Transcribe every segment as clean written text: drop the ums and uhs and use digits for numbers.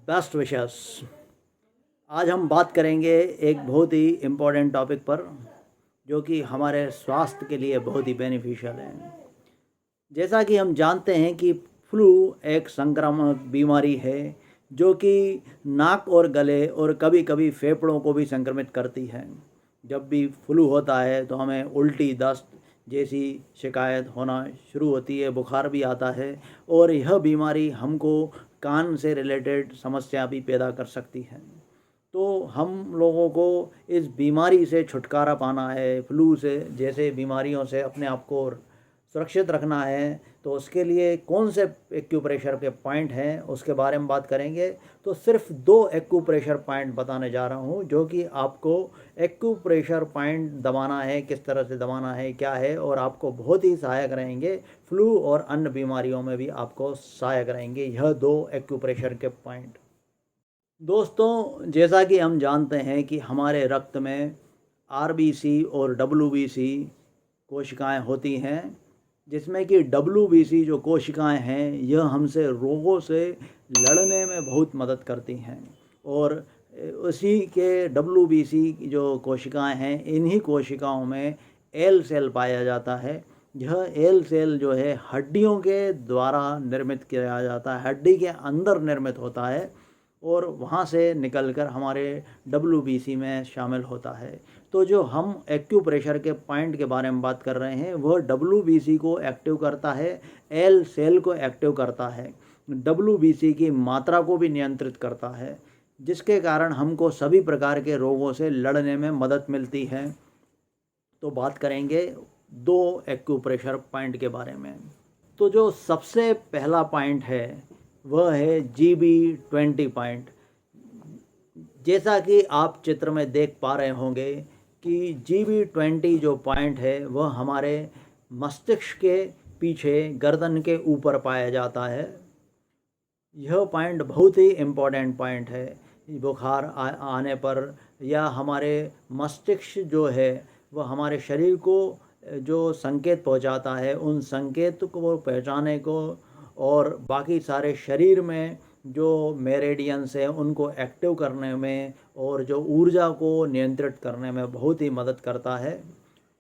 Best wishes. आज हम बात करेंगे एक बहुत ही इम्पोर्टेंट टॉपिक पर जो कि हमारे स्वास्थ्य के लिए बहुत ही बेनिफिशियल है। जैसा कि हम जानते हैं कि फ्लू एक संक्रामक बीमारी है जो कि नाक और गले और कभी कभी फेफड़ों को भी संक्रमित करती है। जब भी फ्लू होता है तो हमें उल्टी, दस्त जैसी शिकायत होना शुरू होती है, बुखार भी आता है और यह बीमारी हमको कान से रिलेटेड समस्या भी पैदा कर सकती है। तो हम लोगों को इस बीमारी से छुटकारा पाना है, फ्लू से जैसे बीमारियों से अपने आप को सुरक्षित रखना है, तो उसके लिए कौन से एक्यूप्रेशर के पॉइंट हैं उसके बारे में बात करेंगे। तो सिर्फ 2 एक्यूप्रेशर पॉइंट बताने जा रहा हूँ जो कि आपको एक्यूप्रेशर पॉइंट दबाना है, किस तरह से दबाना है, क्या है, और आपको बहुत ही सहायक रहेंगे। फ्लू और अन्य बीमारियों में भी आपको सहायक रहेंगे यह 2 एक्यूप्रेशर के पॉइंट। दोस्तों, जैसा कि हम जानते हैं कि हमारे रक्त में आरबीसी और डब्ल्यूबीसी कोशिकाएं होती हैं, जिसमें कि डब्ल्यूबीसी जो कोशिकाएं हैं यह हमसे रोगों से लड़ने में बहुत मदद करती हैं। और उसी के डब्ल्यूबीसी जो कोशिकाएं हैं, इन्हीं कोशिकाओं में एल सेल पाया जाता है। यह एल सेल जो है हड्डियों के द्वारा निर्मित किया जाता है, हड्डी के अंदर निर्मित होता है और वहाँ से निकलकर हमारे डब्ल्यूबीसी में शामिल होता है। तो जो हम एक्यूप्रेशर के पॉइंट के बारे में बात कर रहे हैं वह डब्ल्यूबीसी को एक्टिव करता है, एल सेल को एक्टिव करता है, डब्ल्यूबीसी की मात्रा को भी नियंत्रित करता है, जिसके कारण हमको सभी प्रकार के रोगों से लड़ने में मदद मिलती है। तो बात करेंगे 2 एक्यूप्रेशर पॉइंट के बारे में। तो जो सबसे पहला पॉइंट है वह है GB20 पॉइंट। जैसा कि आप चित्र में देख पा रहे होंगे कि GB20 जो पॉइंट है वह हमारे मस्तिष्क के पीछे गर्दन के ऊपर पाया जाता है। यह पॉइंट बहुत ही इम्पोर्टेंट पॉइंट है। बुखार आने पर या हमारे मस्तिष्क जो है वह हमारे शरीर को जो संकेत पहुंचाता है, उन संकेत को पहचाने को और बाकी सारे शरीर में जो मेरिडियंस हैं उनको एक्टिव करने में और जो ऊर्जा को नियंत्रित करने में बहुत ही मदद करता है।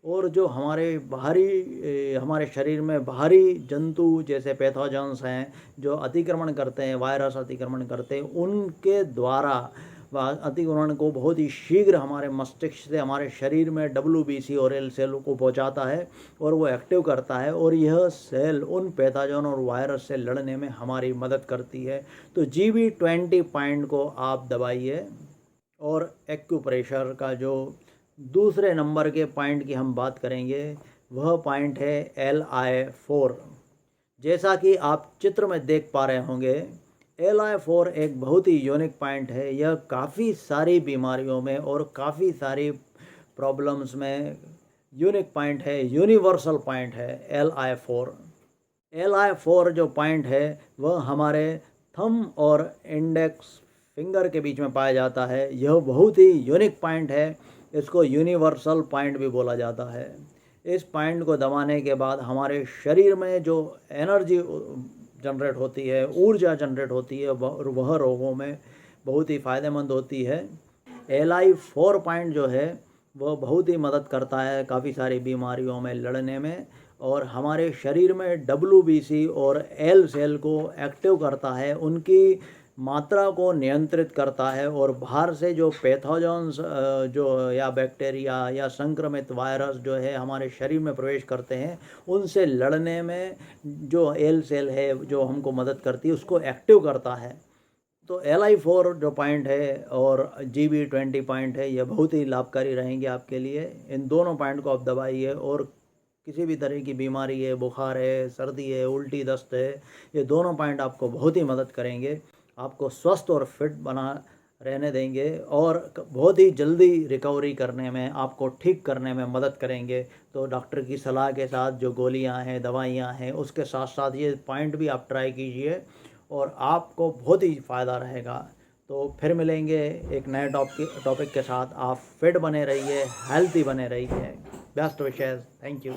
और जो हमारे शरीर में बाहरी जंतु जैसे पैथोजेंस हैं जो अतिक्रमण करते हैं, वायरस अतिक्रमण करते हैं, उनके द्वारा अतिक्रमण को बहुत ही शीघ्र हमारे मस्तिष्क से हमारे शरीर में डब्ल्यूबीसी और एल सेल को पहुंचाता है और वो एक्टिव करता है और यह सेल उन पैथोजन और वायरस से लड़ने में हमारी मदद करती है। तो GB20 पॉइंट को आप दबाइए। और एक्यूप्रेशर का जो दूसरे नंबर के पॉइंट की हम बात करेंगे वह पॉइंट है LI4। जैसा कि आप चित्र में देख पा रहे होंगे, LI4 एक बहुत ही यूनिक पॉइंट है। यह काफ़ी सारी बीमारियों में और काफ़ी सारी प्रॉब्लम्स में यूनिक पॉइंट है, यूनिवर्सल पॉइंट है LI4। LI4 जो पॉइंट है वह हमारे थंब और इंडेक्स फिंगर के बीच में पाया जाता है। यह बहुत ही यूनिक पॉइंट है, इसको यूनिवर्सल पॉइंट भी बोला जाता है। इस पॉइंट को दबाने के बाद हमारे शरीर में जो एनर्जी जनरेट होती है, ऊर्जा जनरेट होती है, वह रोगों में बहुत ही फ़ायदेमंद होती है। LI4 पॉइंट जो है वह बहुत ही मदद करता है काफ़ी सारी बीमारियों में लड़ने में और हमारे शरीर में डब्ल्यूबीसी और एल सेल को एक्टिव करता है, उनकी मात्रा को नियंत्रित करता है और बाहर से जो पैथोजेंस जो या बैक्टीरिया या संक्रमित वायरस जो है हमारे शरीर में प्रवेश करते हैं उनसे लड़ने में जो एल सेल है जो हमको मदद करती है उसको एक्टिव करता है। तो LI4 जो पॉइंट है और GB20 पॉइंट है यह बहुत ही लाभकारी रहेंगे आपके लिए। इन दोनों पॉइंट को आप दबाइए और किसी भी तरह की बीमारी है, बुखार है, सर्दी है, उल्टी, दस्त है, ये दोनों पॉइंट आपको बहुत ही मदद करेंगे, आपको स्वस्थ और फिट बना रहने देंगे और बहुत ही जल्दी रिकवरी करने में, आपको ठीक करने में मदद करेंगे। तो डॉक्टर की सलाह के साथ जो गोलियां हैं, दवाइयां हैं, उसके साथ साथ ये पॉइंट भी आप ट्राई कीजिए और आपको बहुत ही फ़ायदा रहेगा। तो फिर मिलेंगे एक नए टॉपिक के साथ। आप फिट बने रहिए, हेल्थी बने रहिए। Best wishes. Thank you.